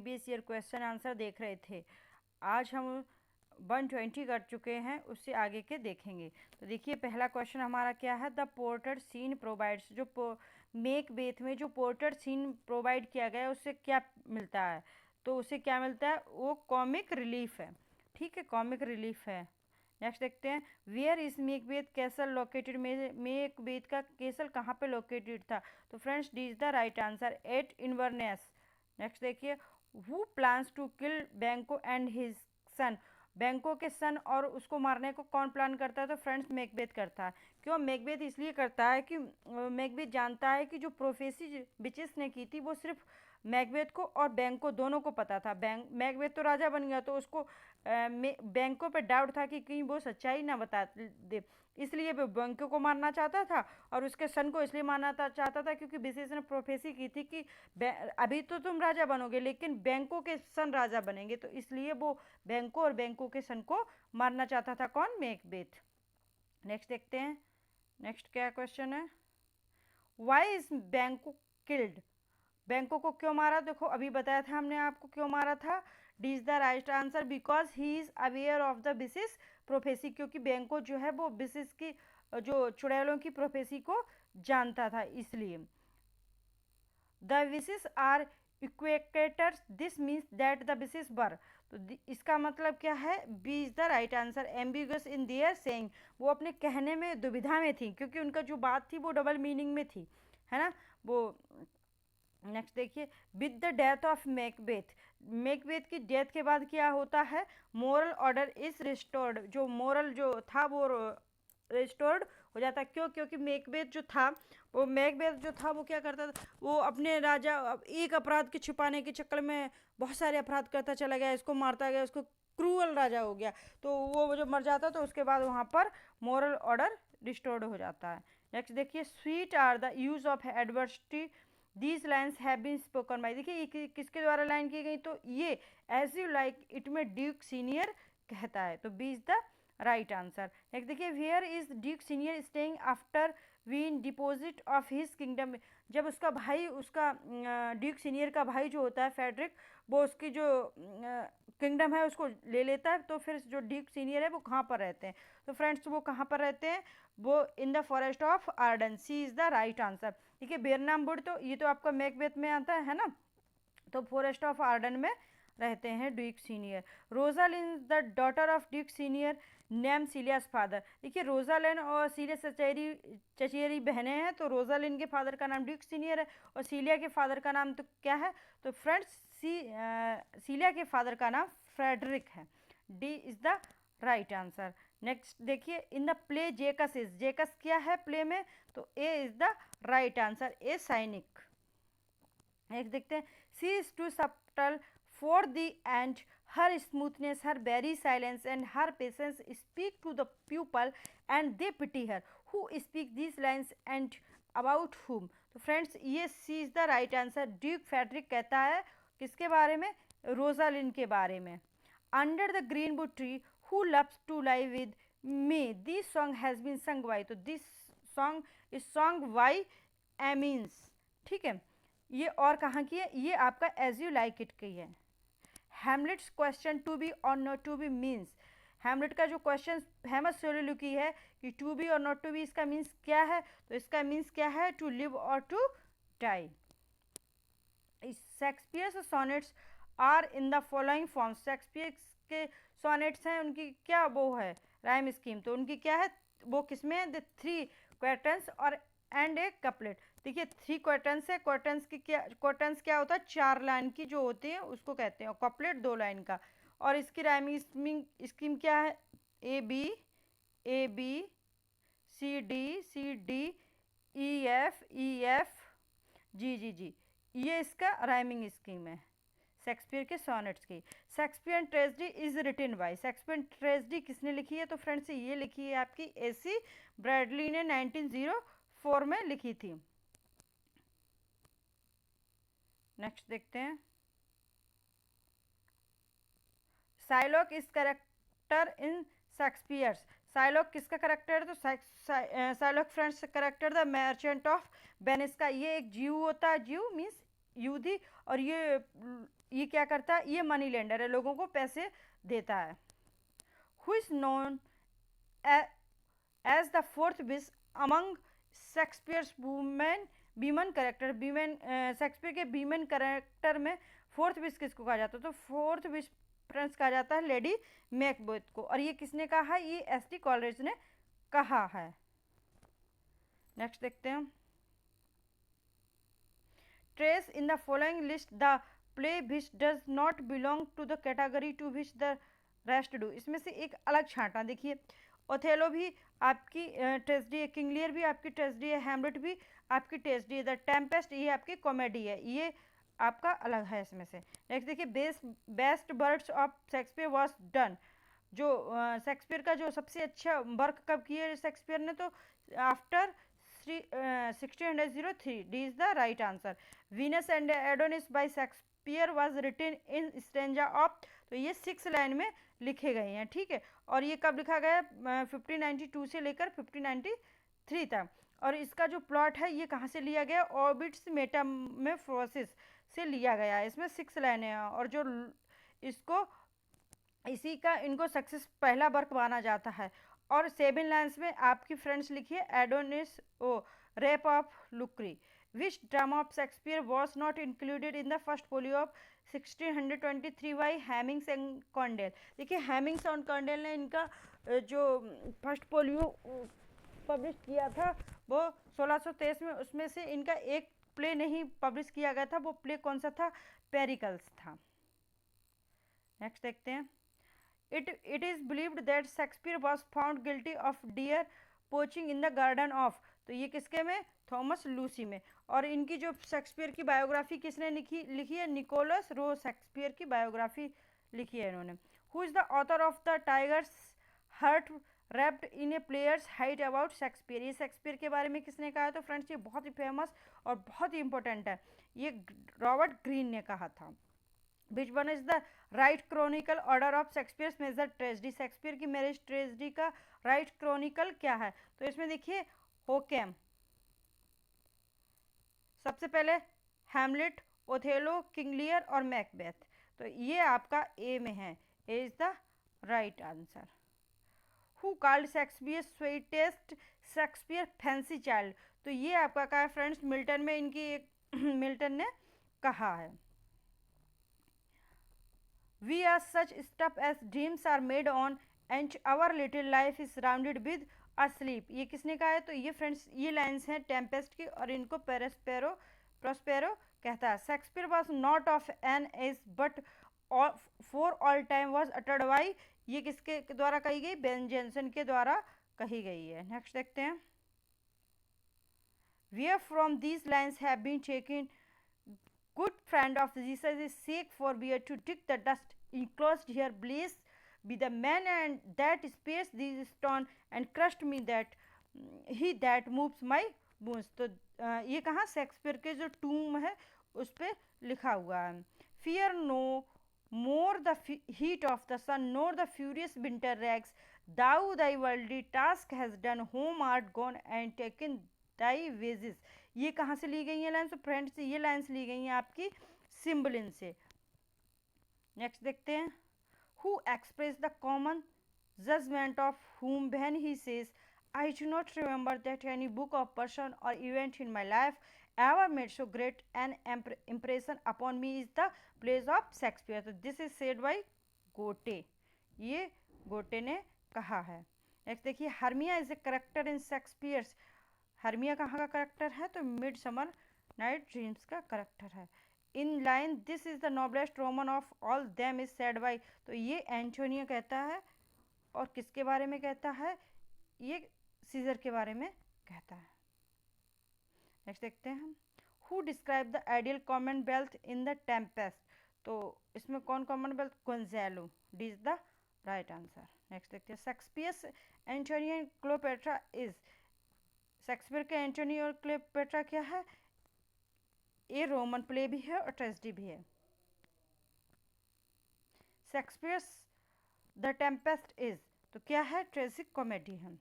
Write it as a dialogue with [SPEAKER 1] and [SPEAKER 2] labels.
[SPEAKER 1] Previous year question answer देख रहे थे। आज हम 120 कर चुके हैं, उससे आगे के देखेंगे। तो देखिए पहला क्वेश्चन हमारा क्या है, द पोर्टर सीन प्रोवाइड्स, जो मेक बेथ में जो पोर्टर सीन प्रोवाइड किया गया है उससे क्या मिलता है, तो उसे क्या मिलता है, वो कॉमिक रिलीफ है। ठीक है, कॉमिक रिलीफ है। नेक्स्ट देखते हैं, where is Macbeth castle located, Macbeth का कैसल कहाँ पे लोकेटेड था, तो friends D is the right answer, at Inverness. Next देखिए, who plans to kill Banquo and his son, बैंको के सन और उसको मारने को कौन प्लान करता है, तो फ्रेंड्स मैकबेथ करता है। क्यों मैकबेथ इसलिए करता है कि मैकबेथ जानता है कि जो प्रोफेसी बिचेस ने की थी वो सिर्फ मैकबेथ को और बैंको दोनों को पता था। मैकबेथ तो राजा बन गया, तो उसको बैंको पे डाउट था कि कहीं वो सच्चाई ना बता दे, इसलिए वो बैंको को मारना चाहता था। और उसके सन को इसलिए मारना चाहता था क्योंकि बिसेस ने प्रोफेसी की थी कि अभी तो तुम राजा बनोगे लेकिन बैंको के सन राजा बनेंगे, तो इसलिए वो बैंको और बैंको के सन को मारना चाहता था। कौन, मैकबेथ। नेक्स्ट देखते हैं, नेक्स्ट क्या क्वेश्चन है, वाई इज बैंको किल्ड, बैंको को क्यों मारा, देखो अभी बताया था हमने आपको क्यों मारा था। D is the right answer, because he is aware of the witches prophecy, क्योंकि बैंको जो है वो बिसिस की जो चुड़ैलों की प्रोफेसी को जानता था, इसलिए। The witches are equivocators, this means that the witches बर, तो इसका मतलब क्या है, B is the right answer, ambiguous in their saying, वो अपने कहने में दुविधा में थी क्योंकि उनका जो बात थी वो डबल मीनिंग में थी, है ना वो। नेक्स्ट देखिए, with the death of Macbeth, Macbeth की डेथ के बाद क्या होता है, मोरल ऑर्डर इज रिस्टोर्ड, जो मोरल जो था वो रिस्टोर्ड हो जाता है। क्यों, क्योंकि मैकबेथ जो था वो क्या करता था, वो अपने राजा एक अपराध के छुपाने के चक्कर में बहुत सारे अपराध करता चला गया, इसको मारता गया, उसको क्रूअल राजा हो गया, तो वो जब मर जाता तो उसके बाद वहाँ पर मोरल ऑर्डर रिस्टोर्ड हो जाता है। नेक्स्ट देखिए, sweet are the uses of adversity, these lines have been spoken by, देखिए ये किसके द्वारा लाइन की गई, तो ये एज यू लाइक इट में ड्यूक सीनियर कहता है, तो B is the right answer. Next देखिए, where is Duke senior staying after been deposit of his kingdom, जब उसका भाई, उसका ड्यूक सीनियर का भाई जो होता है फेडरिक, वो उसकी जो किंगडम है उसको ले लेता है, तो फिर जो ड्यूक सीनियर है वो कहाँ पर रहते हैं, तो फ्रेंड्स वो कहाँ पर रहते हैं, वो in the forest of Arden, C is the right answer. देखिए बेरनामबुड तो ये तो आपका मैकबेथ में आता है ना, तो फॉरेस्ट ऑफ आर्डन में रहते हैं Duke senior. Rosalind the daughter of Duke senior name सीलियास father, देखिए रोजालिन और सीलिया चचेरी बहनें हैं, तो रोजालिन के फादर का नाम ड्यूक सीनियर है और सीलिया के फादर का नाम तो क्या है, तो फ्रेंड्स सीलिया के फादर का नाम फ्रेडरिक है, D is the right answer. Next देखिए, in the play Jaques is, Jaques क्या है प्ले में, तो A is the right answer, A सैनिक। नेक्स्ट देखते हैं, she is too subtle for the and, her smoothness, her very silence and her patience speak to the people and they pity her, who speak this lines and about whom, तो friends ये C is the right answer, Duke Frederick कहता है किसके बारे में, Rosalind के बारे में। Under the green wood tree who loves to lie with me, this song has been sung by, तो this song is sung by Amiens, ठीक है। ये और कहाँ की है, ये आपका एज यू लाइक इट की है। Hamlet's question to be or not to be means, Hamlet का जो क्वेश्चन हेमस सोलिलुकी है कि to be or not to be इसका मीन्स क्या है, तो इसका मीन्स क्या है, to live or to die. Shakespeare sonnets are in the following form, Shakespeare के सोनेट्स हैं उनकी क्या वो है राइम स्कीम, तो उनकी क्या है, वो किसमें, द थ्री क्वेटन्स और एंड ए कपलेट, देखिए थ्री क्वेटन्स है, क्वेटन्स की क्या, क्वेटन्स क्या होता है, चार लाइन की जो होती है उसको कहते हैं, और कपलेट दो लाइन का, और इसकी राइमिंग स्कीम क्या है, A B C D E F G, ये इसका राइमिंग स्कीम है शेक्सपियर के सोनेट्स की। Shakespeare tragedy is written by, Shakespeare tragedy किसने लिखी है, तो फ्रेंड्स ये लिखी है आपकी एसी ब्रैडली ने 1904 में लिखी थी। नेक्स्ट देखते हैं, Psylocke is character in Shakespeare, Psylocke किसका करेक्टर है, तो Psylocke friends character the merchant of Venice का, ये एक जीव होता है, जीव मीन्स यूदी, और ये ये क्या करता है, ये मनी लेंडर है, लोगों को पैसे देता है। Who is known as the fourth witch among Shakespeare's women women character. Women Shakespeare के बीमन करेक्टर में फोर्थ विश किसको कहा जाता है, तो फोर्थ विश फ्रेंड्स कहा जाता है लेडी मैकबेथ को। और ये किसने कहा है, ये एस टी कॉलरिज ने कहा है। नेक्स्ट देखते हैं, trace in the following list the play which does not belong to the category to which the rest do. इसमें से एक अलग छांटा, देखिए ओथेलो भी आपकी ट्रेजेडी है, किंग लियर भी आपकी ट्रेजेडी है, हैमलेट भी आपकी ट्रेजेडी है, द टेम्पेस्ट ये आपकी कॉमेडी है, ये आपका अलग है इसमें से। नेक्स्ट देखिए, best words of Shakespeare was done. जो शेक्सपियर का जो सबसे अच्छा वर्क कब किया शेक्सपियर ने, तो after 1603, D is the right answer. Venus and Adonis by Shakespeare was written in stanza of, तो ये 6 लाइन में लिखे गए हैं, ठीक है। और ये कब लिखा गया, 1592 से लेकर 1593 तक। और इसका जो प्लॉट है ये कहाँ से लिया गया, ऑर्बिट्स मेटामॉर्फोसिस से लिया गया है। इसमें 6 लाइनें हैं, और जो इसको इसी का इनको सक्सेस पहला वर्क माना जाता है। और 7 लाइन्स में आपकी फ्रेंड्स लिखिए, Adonis or rape of Lucrece, which drama of Shakespeare was not included in the first folio of 1623 by Heminges and Condell. देखिए हैमिंग्स और कॉन्डेल ने इनका जो फर्स्ट फोलियो पब्लिश किया था वो 1623 में, उसमें से इनका एक प्ले नहीं पब्लिश किया गया था। वो प्ले कौन सा था, पेरिकल्स था। नेक्स्ट देखते हैं, It is believed that Shakespeare was found guilty of deer poaching in the garden of, तो ये किसके में, थॉमस लूसी में। और इनकी जो शेक्सपियर की बायोग्राफी किसने लिखी है, निकोलस रो शेक्सपियर की बायोग्राफी लिखी है इन्होंने। Who is the author of the tiger's heart wrapped in a player's hide about Shakespeare. ये शेक्सपियर के बारे में किसने कहा है, तो फ्रेंड्स ये बहुत ही फेमस और बहुत ही इंपॉर्टेंट है, ये रॉबर्ट ग्रीन ने कहा था। Which one is the right chronicle order of Shakespeare major tragedy. Shakespeare की मैरिज ट्रेजेडी का राइट क्रॉनिकल क्या है, तो इसमें देखिए होकेम, सबसे पहले हैमलेट, ओथेलो, किंग लियर और मैकबेथ। तो ये आपका ए में है, A is the right answer. Who called Shakespeare sweetest Shakespeare fancy's child, तो ये आपका कहा है फ्रेंड्स, मिल्टन में इनकी एक मिल्टन ने कहा है। We are such stuff as dreams are made on and our little life is surrounded with a sleep। ये किसने कहा है, तो ये फ्रेंड्स ये लाइन्स हैं टेम्पेस्ट की, और इनको प्रोस्पेरो कहता है। Shakespeare was not of an age but for all time was uttered by, ये किसके द्वारा कही गई, बेन जेंसन के द्वारा कही गई है। नेक्स्ट देखते हैं, where from these lines have been taken good friend of Jesus is seek for beer to dig the dust enclosed here, blessed be the man and that spares these stone and crushed me that he that moves my bones। तो ये कहाँ Shakespeare के जो टूम है उस पर लिखा हुआ है। fear no more the heat of the sun nor the furious winter rags, thou thy worldly task has done, home art gone and taken thy wages। ये कहाँ से ली गई है लाइन्स, तो फ्रेंड्स ये लाइन्स ली गई हैं आपकी सिम्बलिन से। नेक्स्ट देखते हैं, who express the common judgement of whom when he says I do not remember that any book of person or event in my life ever made so great an impression upon me is the plays of Shakespeare। तो this is said by गोटे, ये गोटे ने कहा है। Next देखिए, Hermia is a character in Shakespeare's. Hermia कहाँ का करेक्टर है, तो मिड समर नाइट ड्रीम्स का करेक्टर है। In line this is the noblest Roman of all them is said by, तो ये एंटोनियो कहता है, और किसके बारे में कहता है, ये सीजर के बारे में कहता है। नेक्स्ट देखते हैं हम, who describe the ideal commonwealth in the Tempest, तो इसमें कौन commonwealth, Gonzalo, D is the right answer. Next देखते हैं, Shakespeare's Antonio and Cleopatra is, Shakespeare के एंटोनियो और क्लेयोपेट्रा क्या है, ये रोमन प्ले भी है और ट्रेजेडी भी है। शेक्सपियर्स द टेम्पेस्ट इज, तो क्या है, ट्रेजिक कॉमेडी है।